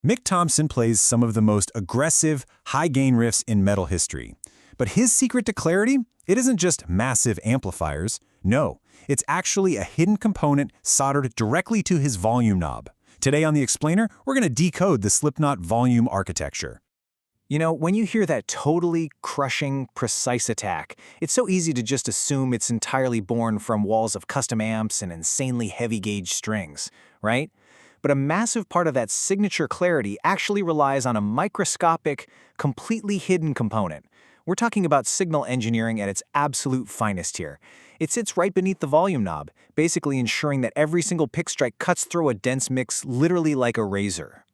Mick Thomson plays some of the most aggressive, high-gain riffs in metal history. But his secret to clarity? It isn't just massive amplifiers. No, it's actually a hidden component soldered directly to his volume knob. Today on The Explainer, we're going to decode the Slipknot volume architecture. You know, when you hear that totally crushing, precise attack, it's so easy to just assume it's entirely born from walls of custom amps and insanely heavy-gauge strings, right? But a massive part of that signature clarity actually relies on a microscopic, completely hidden component. We're talking about signal engineering at its absolute finest here. It sits right beneath the volume knob, basically ensuring that every single pick strike cuts through a dense mix literally like a razor.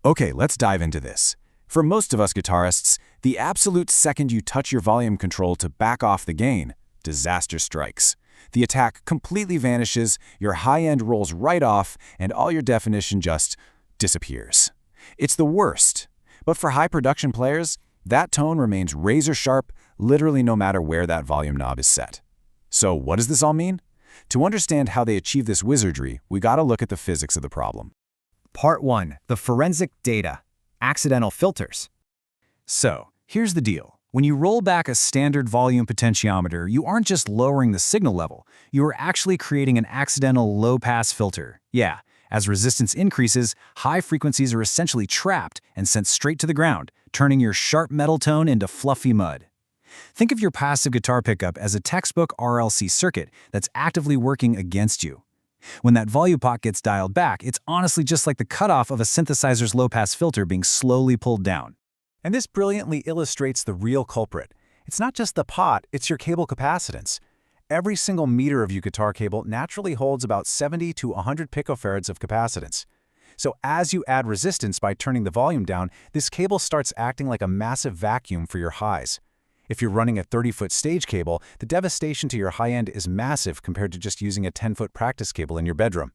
Okay, let's dive into this. For most of us guitarists, the absolute second you touch your volume control to back off the gain, disaster strikes. The attack completely vanishes, your high end rolls right off, and all your definition just disappears. It's the worst. But for high production players, that tone remains razor sharp, literally no matter where that volume knob is set. So what does this all mean? To understand how they achieve this wizardry, we gotta look at the physics of the problem. Part 1. The forensic data. Accidental filters. So, here's the deal. When you roll back a standard volume potentiometer, you aren't just lowering the signal level, you are actually creating an accidental low-pass filter. Yeah, as resistance increases, high frequencies are essentially trapped and sent straight to the ground, turning your sharp metal tone into fluffy mud. Think of your passive guitar pickup as a textbook RLC circuit that's actively working against you. When that volume pot gets dialed back, it's honestly just like the cutoff of a synthesizer's low-pass filter being slowly pulled down. And this brilliantly illustrates the real culprit. It's not just the pot, it's your cable capacitance. Every single meter of your guitar cable naturally holds about 70 to 100 picofarads of capacitance. So as you add resistance by turning the volume down, this cable starts acting like a massive vacuum for your highs. If you're running a 30-foot stage cable, the devastation to your high end is massive compared to just using a 10-foot practice cable in your bedroom.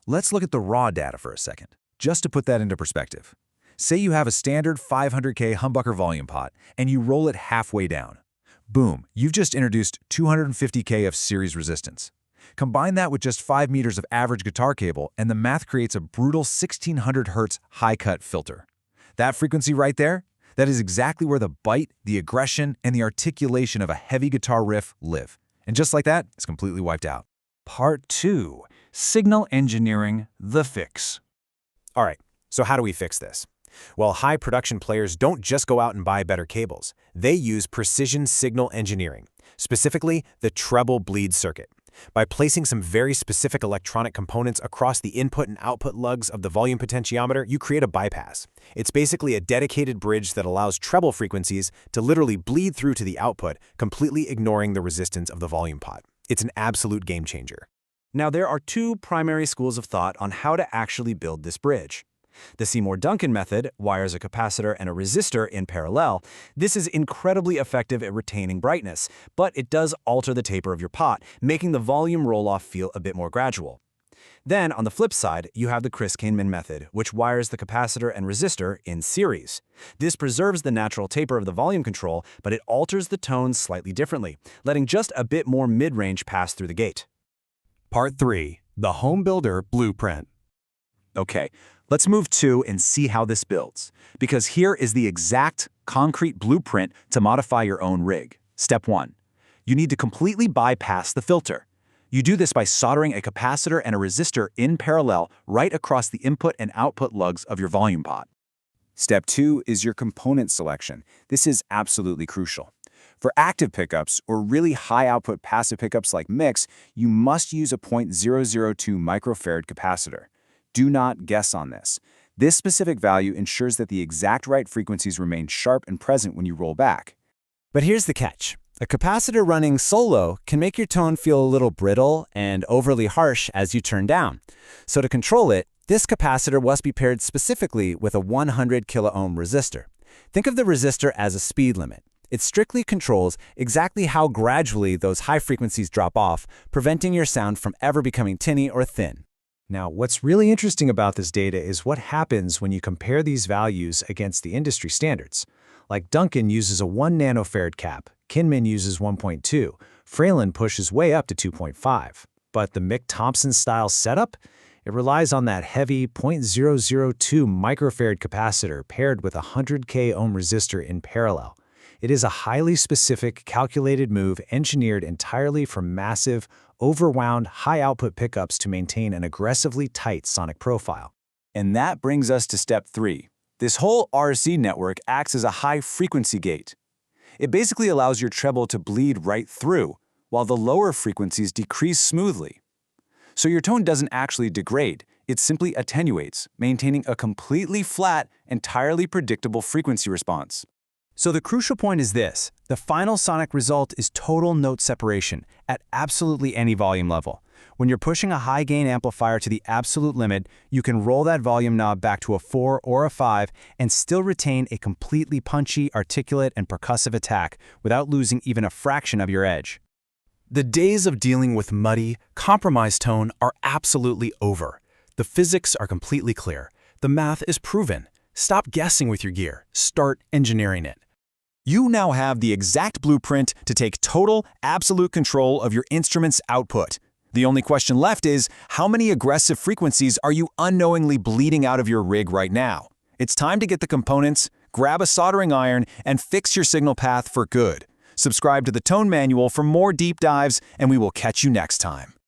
Let's look at the raw data for a second, just to put that into perspective. Say you have a standard 500K humbucker volume pot, and you roll it halfway down. Boom, you've just introduced 250K of series resistance. Combine that with just 5 meters of average guitar cable, and the math creates a brutal 1600 Hz high-cut filter. That frequency right there, that is exactly where the bite, the aggression, and the articulation of a heavy guitar riff live. And just like that, it's completely wiped out. Part 2. Signal engineering, the fix. All right, so how do we fix this? Well, high production players don't just go out and buy better cables. They use precision signal engineering, specifically the treble bleed circuit. By placing some very specific electronic components across the input and output lugs of the volume potentiometer, you create a bypass. It's basically a dedicated bridge that allows treble frequencies to literally bleed through to the output, completely ignoring the resistance of the volume pot. It's an absolute game changer. Now, there are two primary schools of thought on how to actually build this bridge. The Seymour Duncan method wires a capacitor and a resistor in parallel. This is incredibly effective at retaining brightness, but it does alter the taper of your pot, making the volume roll-off feel a bit more gradual. Then, on the flip side, you have the Kahneman method, which wires the capacitor and resistor in series. This preserves the natural taper of the volume control, but it alters the tones slightly differently, letting just a bit more mid-range pass through the gate. Part 3. The Home Builder Blueprint. Okay, let's move to and see how this builds, because here is the exact concrete blueprint to modify your own rig. Step 1. You need to completely bypass the filter. You do this by soldering a capacitor and a resistor in parallel right across the input and output lugs of your volume pot. Step 2 is your component selection. This is absolutely crucial. For active pickups or really high-output passive pickups like Mick's, you must use a 0.002 microfarad capacitor. Do not guess on this. This specific value ensures that the exact right frequencies remain sharp and present when you roll back. But here's the catch. A capacitor running solo can make your tone feel a little brittle and overly harsh as you turn down. So to control it, this capacitor must be paired specifically with a 100 kiloohm resistor. Think of the resistor as a speed limit. It strictly controls exactly how gradually those high frequencies drop off, preventing your sound from ever becoming tinny or thin. Now, what's really interesting about this data is what happens when you compare these values against the industry standards. Like Duncan uses a 1 nanofarad cap, Kahneman uses 1.2, Fralin pushes way up to 2.5. But the Mick Thomson style setup, It relies on that heavy 0.002 microfarad capacitor paired with a 100K ohm resistor in parallel. It is a highly specific, calculated move engineered entirely for massive, overwound, high-output pickups to maintain an aggressively tight sonic profile. And that brings us to step 3. This whole RC network acts as a high-frequency gate. It basically allows your treble to bleed right through, while the lower frequencies decrease smoothly. So your tone doesn't actually degrade, it simply attenuates, maintaining a completely flat, entirely predictable frequency response. So the crucial point is this: the final sonic result is total note separation at absolutely any volume level. When you're pushing a high-gain amplifier to the absolute limit, you can roll that volume knob back to a 4 or a 5 and still retain a completely punchy, articulate, and percussive attack without losing even a fraction of your edge. The days of dealing with muddy, compromised tone are absolutely over. The physics are completely clear. The math is proven. Stop guessing with your gear. Start engineering it. You now have the exact blueprint to take total, absolute control of your instrument's output. The only question left is, how many aggressive frequencies are you unknowingly bleeding out of your rig right now? It's time to get the components, grab a soldering iron, and fix your signal path for good. Subscribe to the Tone Manual for more deep dives, and we will catch you next time.